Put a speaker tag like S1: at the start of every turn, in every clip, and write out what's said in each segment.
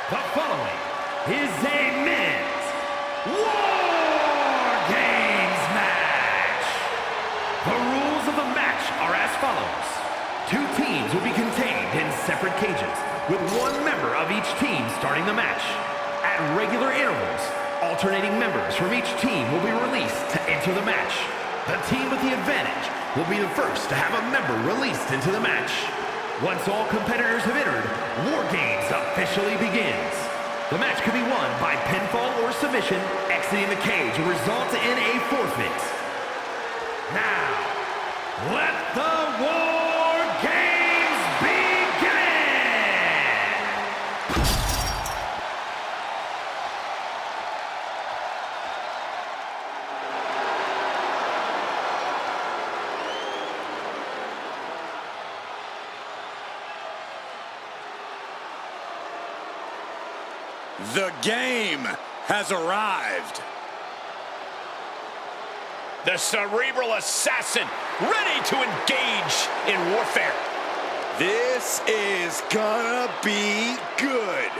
S1: The following is a men's War Games match. The rules of the match are as follows. Two teams will be contained in separate cages, with one member of each team starting the match. At regular intervals, alternating members from each team will be released to enter the match. The team with the advantage will be the first to have a member released into the match. Once all competitors have entered, War Games officially begins. The match can be won by pinfall or submission. Exiting the cage will result in a forfeit. Now, let the War Games begin!
S2: The game has arrived.
S3: The cerebral assassin, ready to engage in warfare.
S2: This is gonna be good.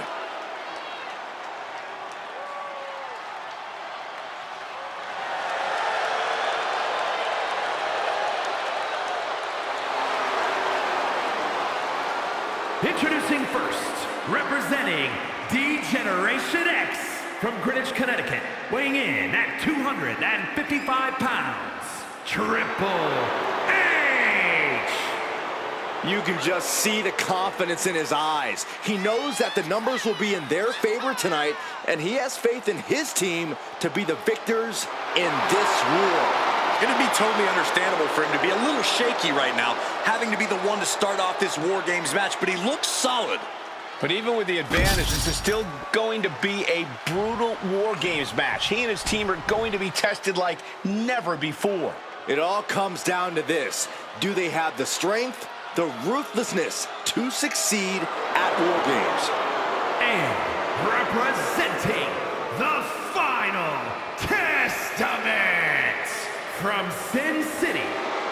S1: Introducing first, representing D-Generation X from Greenwich, Connecticut, weighing in at 255 pounds, Triple H!
S4: You can just see the confidence in his eyes. He knows that the numbers will be in their favor tonight, and he has faith in his team to be the victors in this war.
S2: It's going to be totally understandable for him to be a little shaky right now, having to be the one to start off this War Games match, but he looks solid.
S3: But even with the advantage, this is still going to be a brutal War Games match. He and his team are going to be tested like never before.
S4: It all comes down to this. Do they have the strength, the ruthlessness to succeed at War Games?
S1: And representing the Final Testament from Sin City,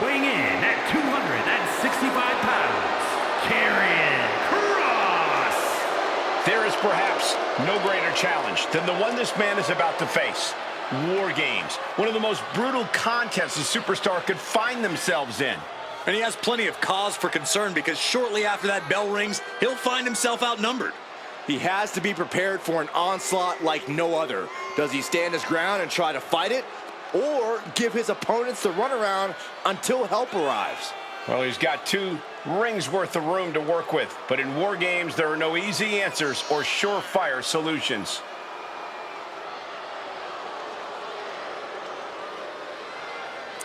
S1: weighing in at 265 pounds, Karrion Kross.
S3: There is perhaps no greater challenge than the one this man is about to face. War Games, one of the most brutal contests a superstar could find themselves in.
S2: And he has plenty of cause for concern because shortly after that bell rings, he'll find himself outnumbered.
S4: He has to be prepared for an onslaught like no other. Does he stand his ground and try to fight it, or give his opponents the runaround until help arrives?
S3: Well, he's got 2 rings worth of room to work with, but in War Games, there are no easy answers or surefire solutions.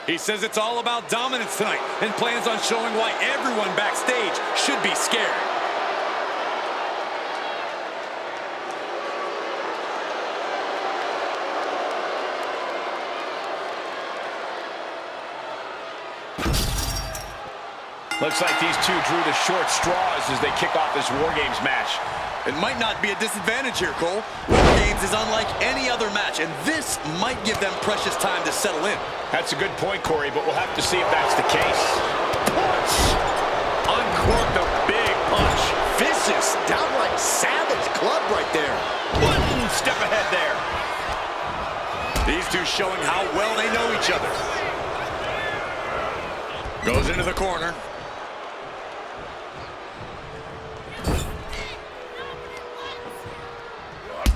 S2: He says it's all about dominance tonight and plans on showing why everyone backstage should be scared.
S3: Looks like these two drew the short straws as they kick off this War Games match.
S2: It might not be a disadvantage here, Cole. War Games is unlike any other match, and this might give them precious time to settle in.
S3: That's a good point, Corey, but we'll have to see if that's the case.
S2: Punch! Uncorked a big punch.
S4: Vicious, downright savage club right there.
S3: One step ahead there.
S2: These two showing how well they know each other. Goes into the corner.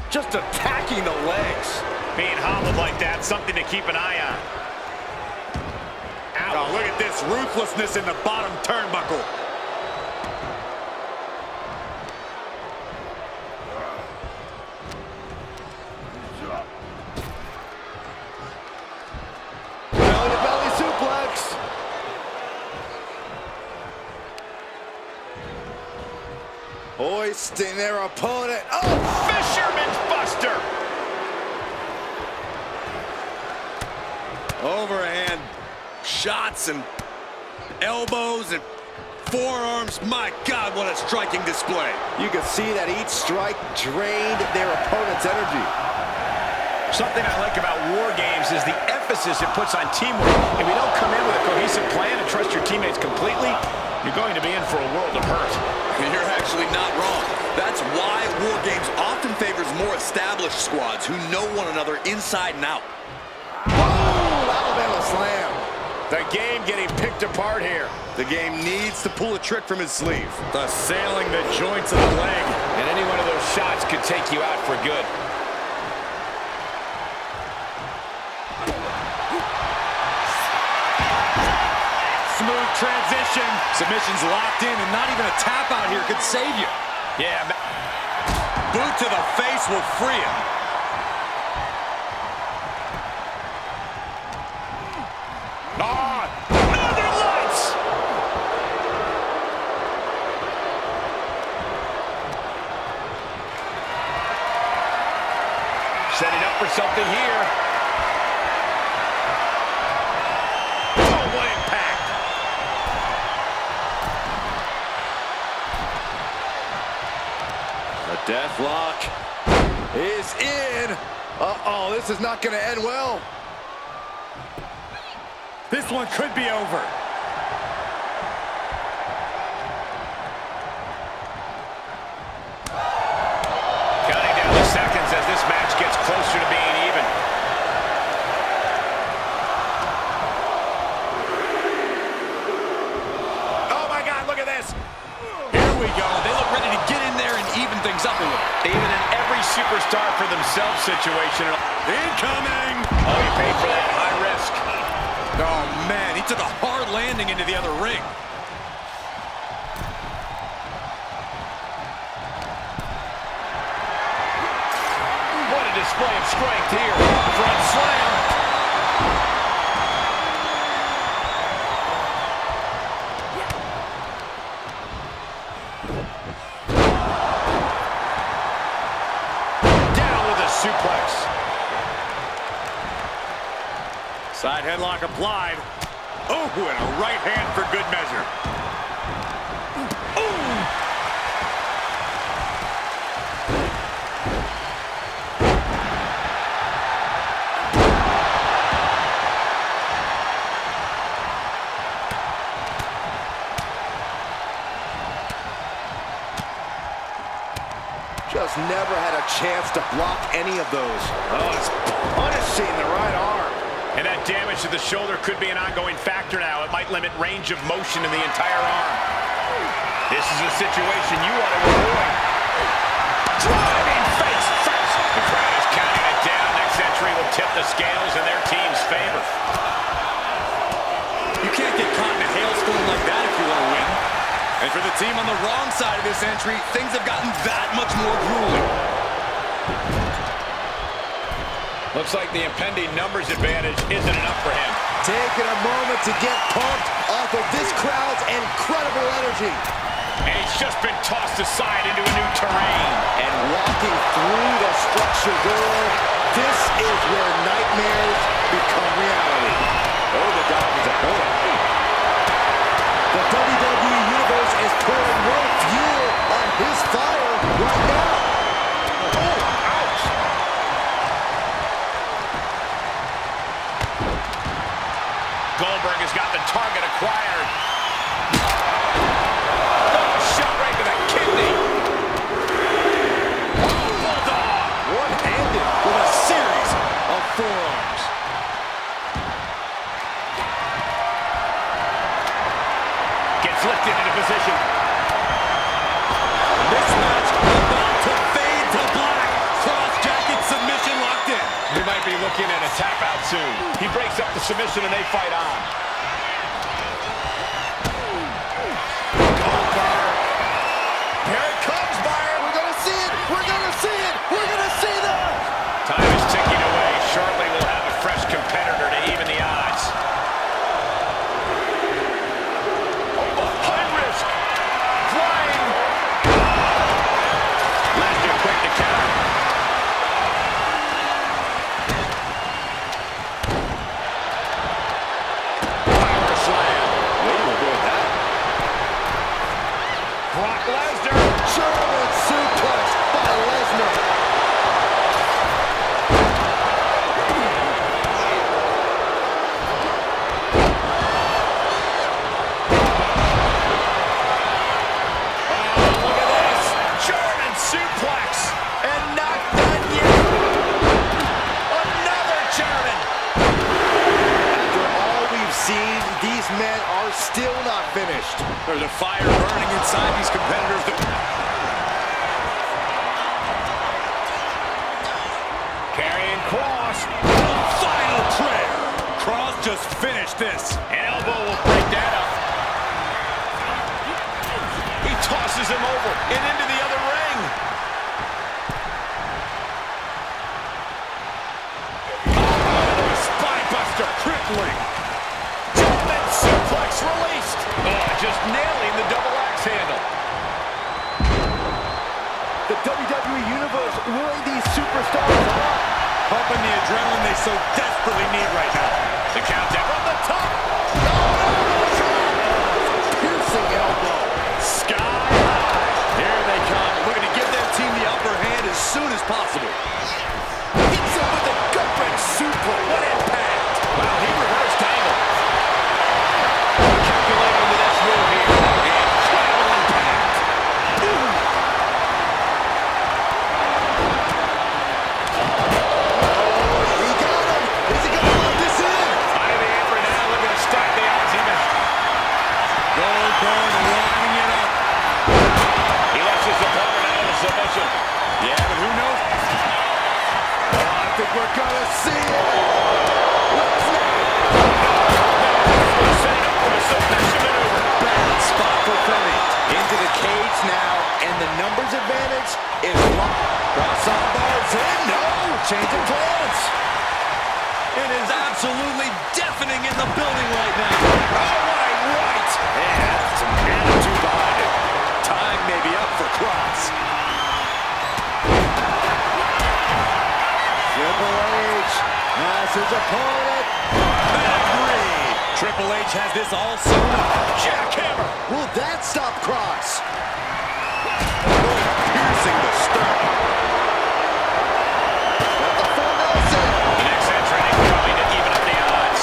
S4: Just attacking the legs.
S3: Being hobbled like that, something to keep an eye on.
S2: Oh, look at this ruthlessness in the bottom turnbuckle.
S4: Belly to belly suplex. Hoisting their opponent. Oh!
S3: Fisherman's Buster!
S2: Overhand shots and elbows and forearms. My God, what a striking display.
S4: You can see that each strike drained their opponent's energy.
S3: Something I like about War Games is the emphasis it puts on teamwork. If you don't come in with a cohesive plan and trust your teammates completely, you're going to be in for a world of hurt.
S2: You're actually not wrong. That's why War Games often favors more established squads who know one another inside and out.
S4: Oh, Alabama slam.
S3: The game getting picked apart here.
S2: The game needs to pull a trick from his sleeve.
S3: Assailing the joints of the leg. And any one of those shots could take you out for good.
S2: Smooth transition. Submission's locked in, and not even a tap out here could save you.
S3: Yeah.
S2: Boot to the face will free him.
S3: Northern Lights! Setting up for something here. Oh, what impact!
S4: The death lock is in. Uh-oh, this is not going to end well.
S2: This one could be over.
S3: Counting down the seconds as this match gets closer to being even.
S2: Oh my God, look at this. Here we go. They look ready to get in there and even things up a little.
S3: Even in every superstar for themselves situation.
S2: Incoming.
S3: Oh, you paid for that high risk.
S2: Oh man, he took a hard landing into the other ring.
S3: What a display of strength here.
S2: Front slam.
S3: Down with a suplex.
S2: Side headlock applied. Oh, and a right hand for good measure.
S4: Just never had a chance to block any of those. Oh, it's punishing the right arm.
S3: And that damage to the shoulder could be an ongoing factor now. It might limit range of motion in the entire arm. This is a situation you want to avoid. Driving face first. The crowd is counting it down. Next entry will tip the scales in their team's favor.
S2: You can't get caught in a hailstorm like that if you want to win. And for the team on the wrong side of this entry, things have gotten that much more grueling.
S3: Looks like the impending numbers advantage isn't enough for him.
S4: Taking a moment to get pumped off of this crowd's incredible energy.
S3: And he's just been tossed aside into a new terrain.
S4: And walking through the structure door, this is where nightmares become reality. Oh, the dodge is a bullet. The WWE Universe is pouring more fuel on his fire right now. Oh, ouch.
S3: Goldberg has got the target acquired. Oh, shot right to the kidney. Oh, bulldog.
S4: One-handed with a series of forearms.
S3: Gets lifted into position.
S2: This match about to fade to black. Cross-jacket submission locked in.
S3: We might be looking at a tap out soon. He breaks up the submission and they fight on.
S4: Here it comes, Byron. We're going to see it. We're going to see it. We're going to see that.
S3: Time is ticking away. Shortly we'll have a fresh competitor to even the odds. High risk. Flying. Lesnar quick to counter.
S4: mean these men are still not finished.
S2: There's a fire burning inside these competitors.
S3: Carrying Cross.
S2: Final prayer. Cross just finished this.
S3: An elbow will break that up. He tosses him over and into the other ring. Oh, spine buster.
S2: Crippling.
S3: German suplex released. Oh, just nailing the double axe handle.
S4: The WWE Universe really these superstars on.
S2: Pumping the adrenaline they so desperately need right now.
S3: The countdown from the top.
S4: Piercing elbow.
S3: Sky high.
S2: Here they come. Looking to give their team the upper hand as soon as possible.
S4: Hits him with a gut-wrench suplex. What impact.
S3: Wow, he reversed angle. Calculating the next move here. Incredible impact.
S4: He got him. Is he going to let this in?
S3: Under the apron now, looking to stack the odds even.
S2: Goldberg lining it up.
S3: He lets his opponent out of the submission.
S2: Yeah, but who knows?
S4: I think we're going to see it.
S3: Setting up for a submission maneuver.
S4: Bad spot for Femi. Into the cage now, and the numbers advantage is locked. Cross on bars in. No, change of plans.
S2: It is absolutely deafening in the building right now. Oh, what a right!
S4: And some attitude behind it.
S2: Time may be up for Cross.
S4: Triple H has his opponent.
S2: Pedigree. Triple H has this all sewn up. Jackhammer.
S4: Will that stop Cross? Piercing the sternum. Got the full Nelson.
S3: The next entrant coming to even up the odds.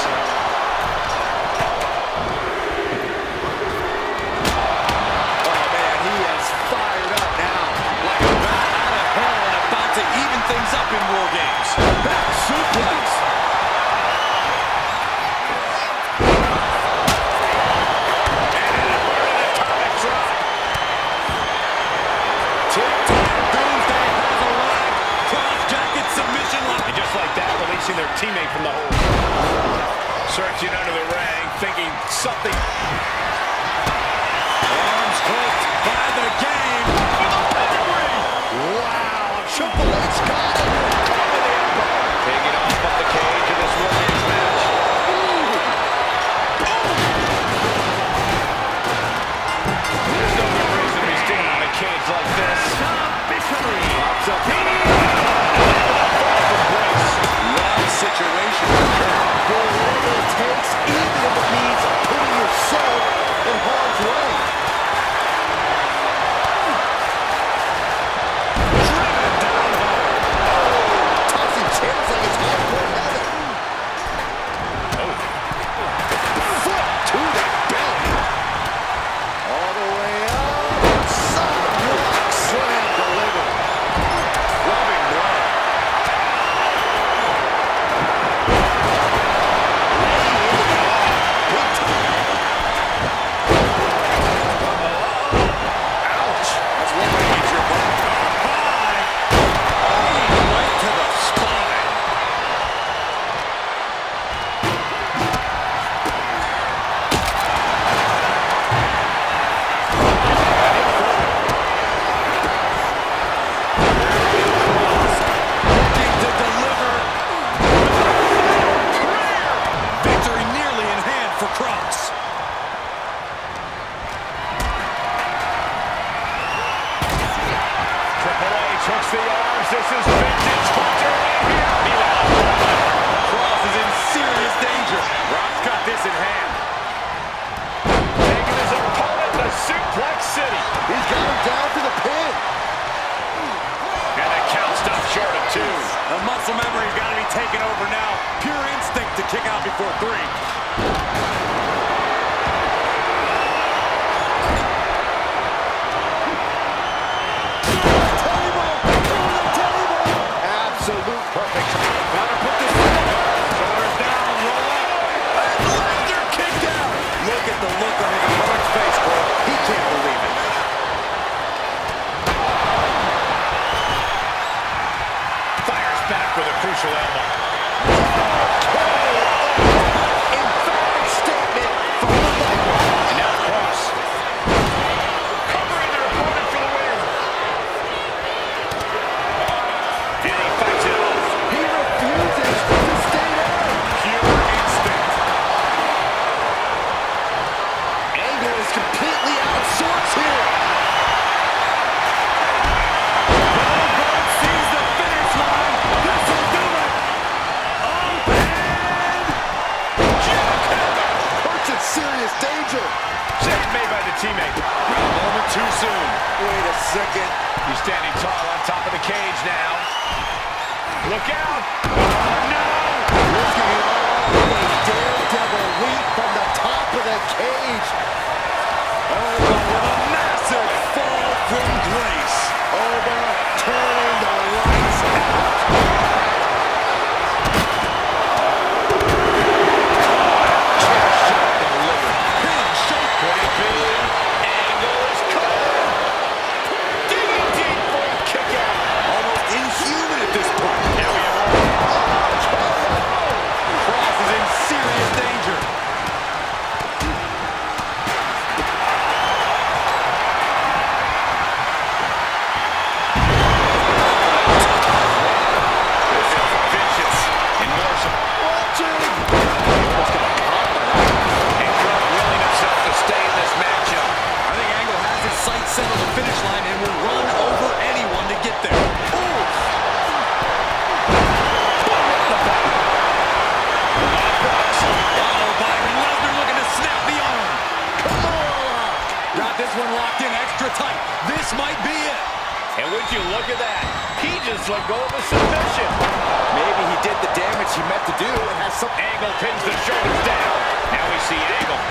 S4: Oh man, he is fired up now.
S2: Like a bat out of hell and about to even things up in War Games.
S4: Back suplex.
S3: Releasing their teammate from the hold. Searching under the ring, thinking something.
S2: Arms hooked by the game.
S4: Wow, Triple H got him.
S3: Taking off the cage in this War Games match. There's no good reason to be standing on a cage like this.
S4: Pops up.
S2: Situation.
S4: Whatever it takes, even if it means putting yourself in harm's way.
S2: Driven down hard.
S4: Tossing chairs like it's hardcore heaven. Foot to the belly. All the way up. Sidewalk slam delivered. Loving blow.
S3: Hooks the arms. This is vintage Hunter right here.
S2: Cross is in serious danger.
S3: Rock's got this in hand. Taking his opponent to Suplex City.
S4: He's got him down to the pin.
S3: And the count stops short of 2.
S2: The muscle memory's got to be taken over now. Pure instinct to kick out before 3.
S4: Absolute perfection. Gotta put this
S2: Shoulders down, roll up. And Lesnar kicked
S4: danger.
S3: Save made by the teammate.
S2: A moment too soon.
S4: Wait a second.
S3: He's standing tall on top of the cage now. Look out! Oh, no!
S4: Risking it all with a daredevil leap from the top of the cage.
S2: With a massive fall from grace.
S4: Overturning the lights out.
S3: Chair shot delivered. Big shot. Could it be? Angle is caught. Digging deep for a kick out.
S2: Almost inhuman at this point.
S3: Now we have
S2: Cross is in serious danger.
S3: This is vicious and more so. Angle willing himself to stay in this matchup.
S2: I think Angle has his sights set on the finish line and will run over anyone to get there. Byron Lesnar looking to snap the arm. Come on! Got this one locked in extra tight. This might be it.
S3: And would you look at that? He just let go of a submission.
S4: Maybe he did the damage he meant to do and has some...
S3: Angle pins the shoulders down. Now we see Angle.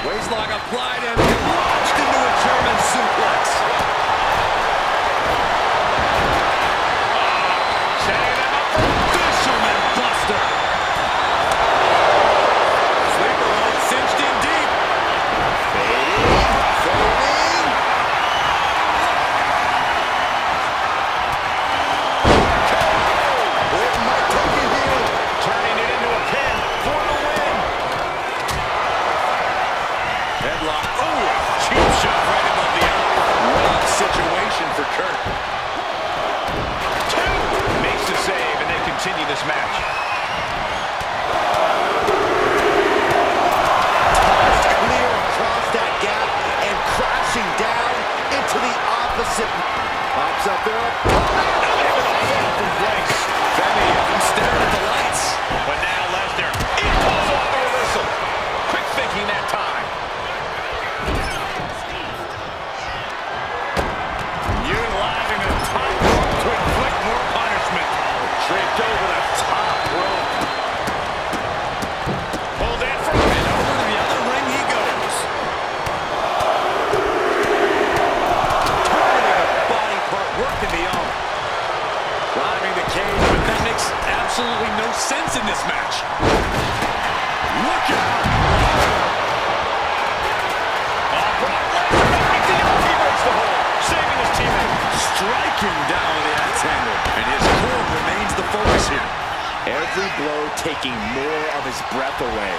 S2: Waistlock applied and launched into a German suplex.
S3: Setting them up for
S2: Fisherman Buster. Sleeper hold cinched in deep.
S3: turning it into a pin for the win.
S2: Headlock. Oh, cheap shot right above the elbow. Rough situation for Kurt.
S3: Two. Makes the save, and they continue this match.
S4: Tossed clear across that gap and crashing down into the opposite. Pops up there.
S3: From place.
S2: Femi staring at the lights.
S3: But now Lesnar, it pulls off the reversal. Quick thinking that time. Utilizing the top rope to inflict more punishment. Draped over the top rope. Pulled in from
S2: And over to the other ring he goes. Targeting a body part, working the arm. Driving the cage, but that makes absolutely no sense in this match. Look out!
S3: Brock Lesnar back the arm. He breaks the hold, saving his teammate.
S2: Striking down with the axe handle. And his core remains the focus here.
S4: Every blow taking more of his breath away.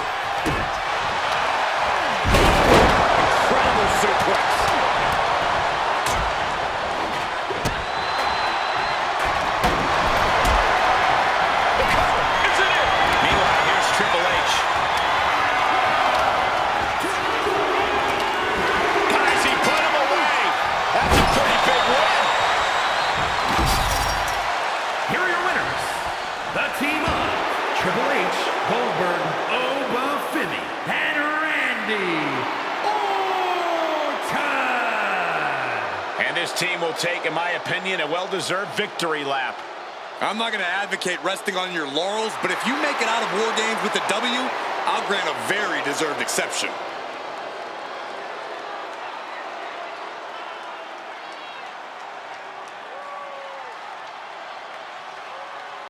S2: Incredible suplex.
S3: Is it? Meanwhile, here's Triple H. Guys, he put him away. That's a pretty big win.
S1: Here are your winners. The team of Triple H, Goldberg, Obafemi, and Randy Orton.
S3: And this team will take, in my opinion, a well-deserved victory lap.
S2: I'm not going to advocate resting on your laurels, but if you make it out of War Games with the W, I'll grant a very deserved exception.